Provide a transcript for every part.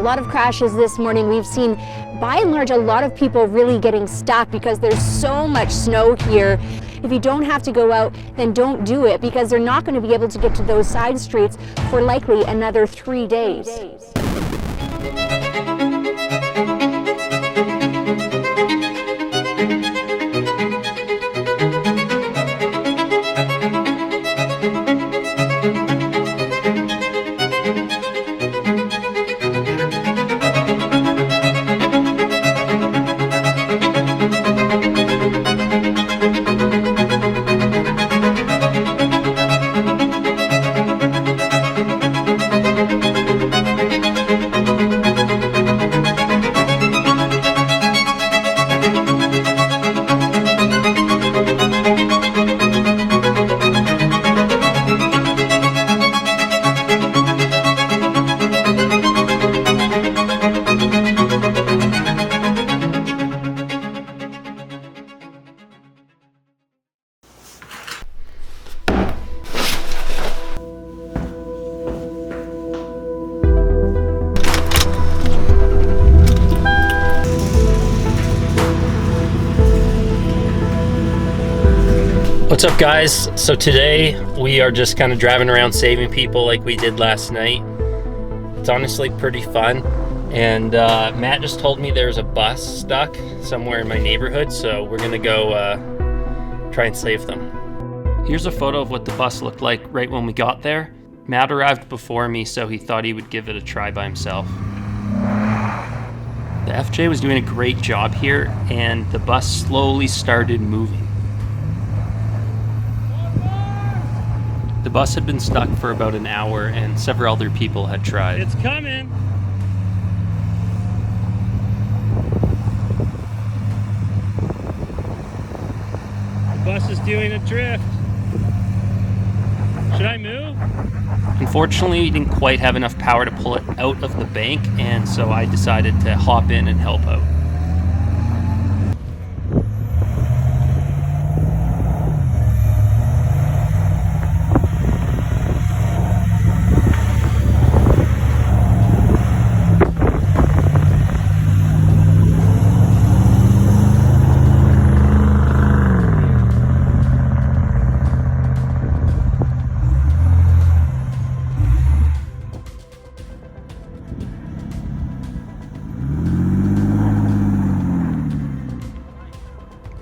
A lot of crashes this morning. We've seen, by and large, a lot of people really getting stuck because there's so much snow here. If you don't have to go out, then don't do it, because they're not going to be able to get to those side streets for likely another 3 days. What's up, guys? So today we are just kind of driving around saving people like we did last night. It's honestly pretty fun. And Matt just told me there's a bus stuck somewhere in my neighborhood, so we're gonna go try and save them. Here's a photo of what the bus looked like right when we got there. Matt arrived before me, so he thought he would give it a try by himself. The FJ was doing a great job here, and the bus slowly started moving. The bus had been stuck for about an hour, and several other people had tried. It's coming! The bus is doing a drift. Should I move? Unfortunately, we didn't quite have enough power to pull it out of the bank, and so I decided to hop in and help out.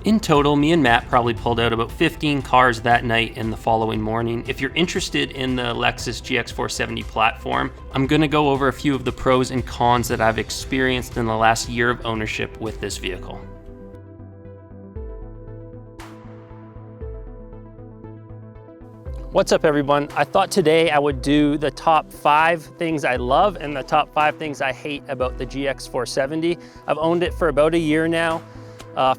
In total, me and Matt probably pulled out about 15 cars that night and the following morning. If you're interested in the Lexus GX470 platform, I'm gonna go over a few of the pros and cons that I've experienced in the last year of ownership with this vehicle. What's up, everyone? I thought today I would do the top 5 things I love and the top 5 things I hate about the GX470. I've owned it for about a year now.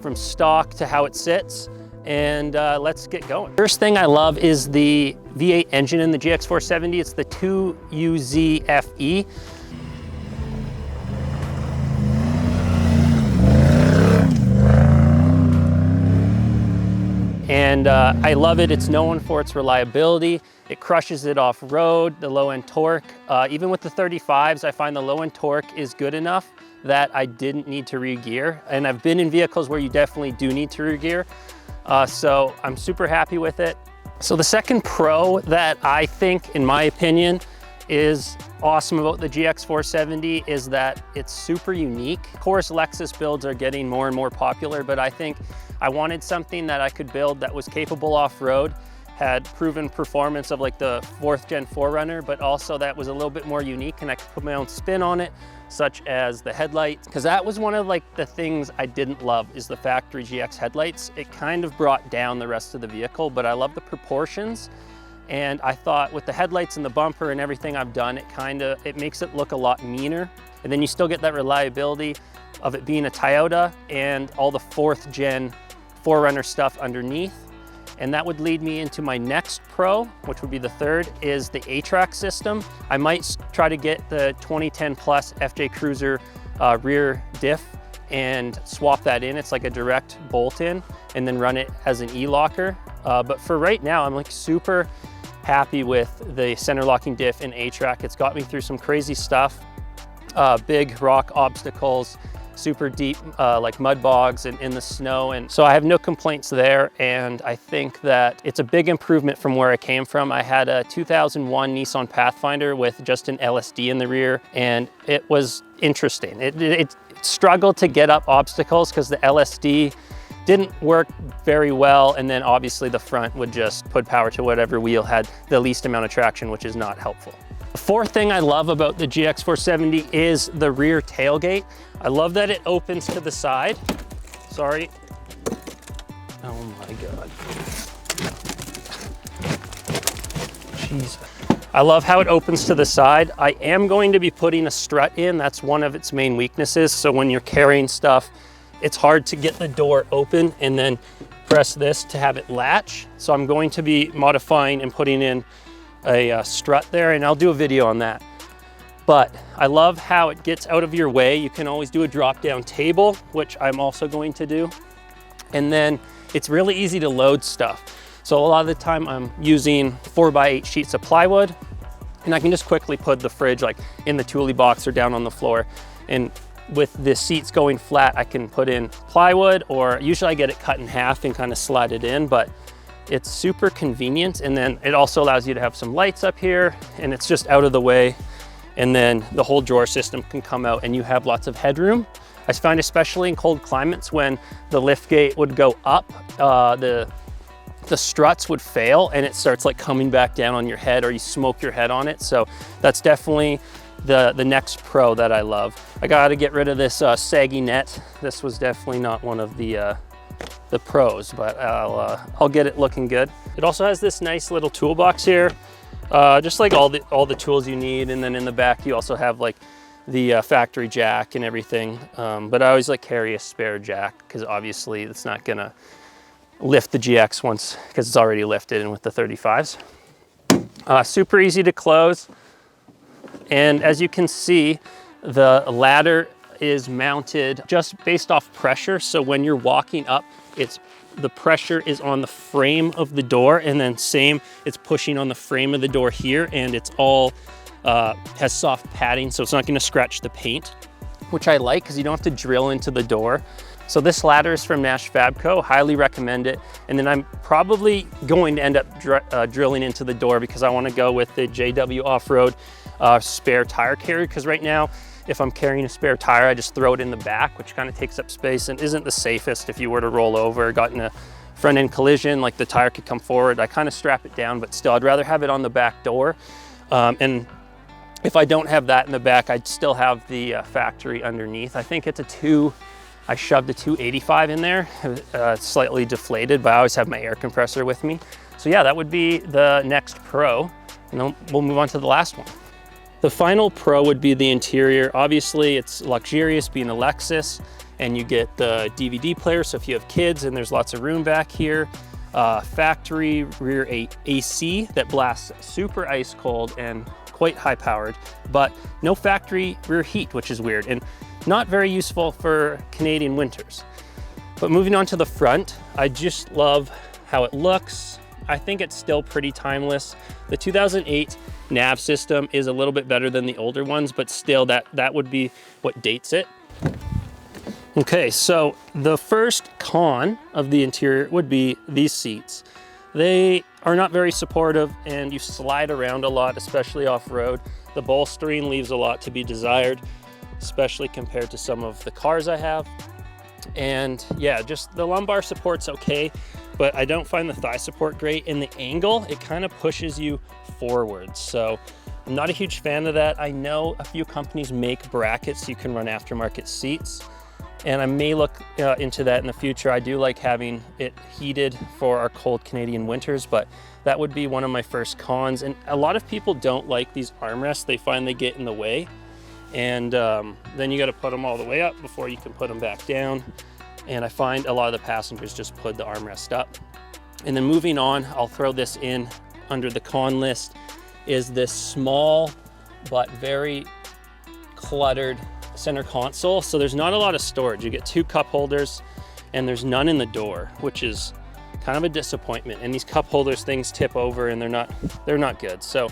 From stock to how it sits, and let's get going. First thing I love is the V8 engine in the GX470. It's the 2UZ-FE. And I love it. It's known for its reliability. It crushes it off-road, the low-end torque. Even with the 35s, I find the low-end torque is good enough that I didn't need to re-gear. And I've been in vehicles where you definitely do need to re-gear. So I'm super happy with it. So the second pro that I think, in my opinion, is awesome about the GX470 is that it's super unique. Of course, Lexus builds are getting more and more popular, but I think I wanted something that I could build that was capable off-road, had proven performance of like the 4th gen 4Runner, but also that was a little bit more unique and I could put my own spin on it, such as the headlights. Because that was one of like the things I didn't love, is the factory GX headlights. It kind of brought down the rest of the vehicle, but I love the proportions. And I thought with the headlights and the bumper and everything I've done, it makes it look a lot meaner. And then you still get that reliability of it being a Toyota and all the 4th gen 4Runner stuff underneath. And that would lead me into my next pro, which would be the third, is the A-Track system. I might try to get the 2010 Plus FJ Cruiser rear diff and swap that in. It's like a direct bolt in, and then run it as an E-locker. But for right now, I'm like super happy with the center locking diff in A-Track. It's got me through some crazy stuff. big rock obstacles, super deep like mud bogs and in the snow. And so I have no complaints there. And I think that it's a big improvement from where I came from. I had a 2001 Nissan Pathfinder with just an LSD in the rear, and it was interesting. It struggled to get up obstacles because the LSD didn't work very well. And then obviously the front would just put power to whatever wheel had the least amount of traction, which is not helpful. The fourth thing I love about the GX470 is the rear tailgate. I love that it opens to the side. Sorry. Oh my God. Jeez. I love how it opens to the side. I am going to be putting a strut in. That's one of its main weaknesses. So when you're carrying stuff, it's hard to get the door open and then press this to have it latch. So I'm going to be modifying and putting in a strut there, and I'll do a video on that. But I love how it gets out of your way. You can always do a drop down table, which I'm also going to do. And then it's really easy to load stuff. So a lot of the time I'm using 4x8 sheets of plywood, and I can just quickly put the fridge like in the toolie box or down on the floor. And with the seats going flat, I can put in plywood, or usually I get it cut in half and kind of slide it in, but it's super convenient. And then it also allows you to have some lights up here, and it's just out of the way. And then the whole drawer system can come out and you have lots of headroom. I find especially in cold climates when the lift gate would go up, the struts would fail and it starts like coming back down on your head, or you smoke your head on it. So that's definitely the next pro that I love. I got to get rid of this saggy net. This was definitely not one of the pros, but I'll get it looking good. It also has this nice little toolbox here, just like all the tools you need. And then in the back, you also have like the factory jack and everything. But I always like carry a spare jack because obviously it's not gonna lift the GX once, because it's already lifted in with the 35s. Super easy to close. And as you can see, the ladder is mounted just based off pressure. So when you're walking up, the pressure is on the frame of the door, and then same, it's pushing on the frame of the door here, and it's all has soft padding, so it's not gonna scratch the paint, which I like because you don't have to drill into the door. So this ladder is from Nash Fabco, highly recommend it. And then I'm probably going to end up drilling into the door because I want to go with the JW Off-Road spare tire carrier, because right now, if I'm carrying a spare tire, I just throw it in the back, which kind of takes up space and isn't the safest. If you were to roll over, got in a front end collision, like the tire could come forward, I kind of strap it down, but still I'd rather have it on the back door. And if I don't have that in the back, I'd still have the factory underneath. I think it's I shoved a 285 in there, slightly deflated, but I always have my air compressor with me. So yeah, that would be the next pro, and then we'll move on to the last one. The final pro would be the interior. Obviously, it's luxurious being a Lexus, and you get the DVD player, so if you have kids, and there's lots of room back here. Factory rear AC that blasts super ice cold and quite high powered, but no factory rear heat, which is weird and not very useful for Canadian winters. But moving on to the front, I just love how it looks. I think it's still pretty timeless. The 2008 nav system is a little bit better than the older ones, but still that would be what dates it. Okay, so the first con of the interior would be these seats. They are not very supportive and you slide around a lot, especially off-road. The bolstering leaves a lot to be desired, especially compared to some of the cars I have. And yeah, just the lumbar support's okay, but I don't find the thigh support great. In the angle, it kind of pushes you forward. So I'm not a huge fan of that. I know a few companies make brackets so you can run aftermarket seats, and I may look into that in the future. I do like having it heated for our cold Canadian winters, but that would be one of my first cons. And a lot of people don't like these armrests. They find they get in the way. And then you got to put them all the way up before you can put them back down. And I find a lot of the passengers just put the armrest up. And then moving on, I'll throw this in under the con list, is this small but very cluttered center console. So there's not a lot of storage. You get 2 cup holders and there's none in the door, which is kind of a disappointment. And these cup holders, things tip over and they're not good. So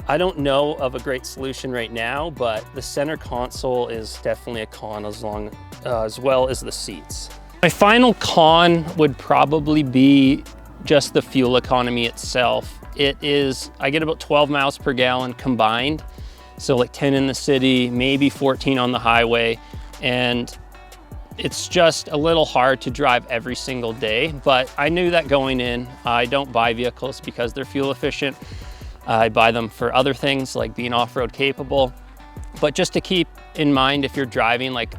I don't know of a great solution right now, but the center console is definitely a con as well as the seats. My final con would probably be just the fuel economy itself. I get about 12 miles per gallon combined. So like 10 in the city, maybe 14 on the highway. And it's just a little hard to drive every single day, but I knew that going in. I don't buy vehicles because they're fuel efficient. I buy them for other things like being off-road capable. But just to keep in mind, if you're driving like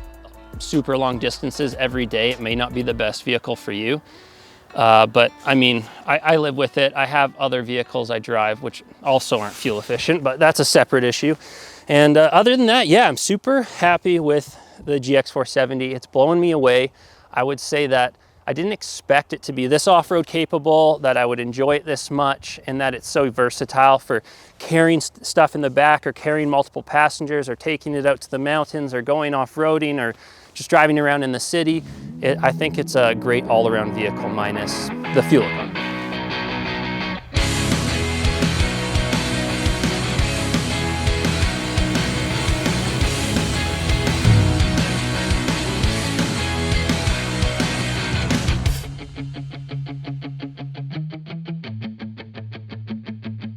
super long distances every day, it may not be the best vehicle for you. But I mean, I live with it. I have other vehicles I drive, which also aren't fuel efficient, but that's a separate issue. And other than that, yeah, I'm super happy with the GX470. It's blowing me away. I would say that I didn't expect it to be this off-road capable, that I would enjoy it this much, and that it's so versatile for carrying stuff in the back or carrying multiple passengers or taking it out to the mountains or going off-roading or just driving around in the city. I think it's a great all-around vehicle minus the fuel economy.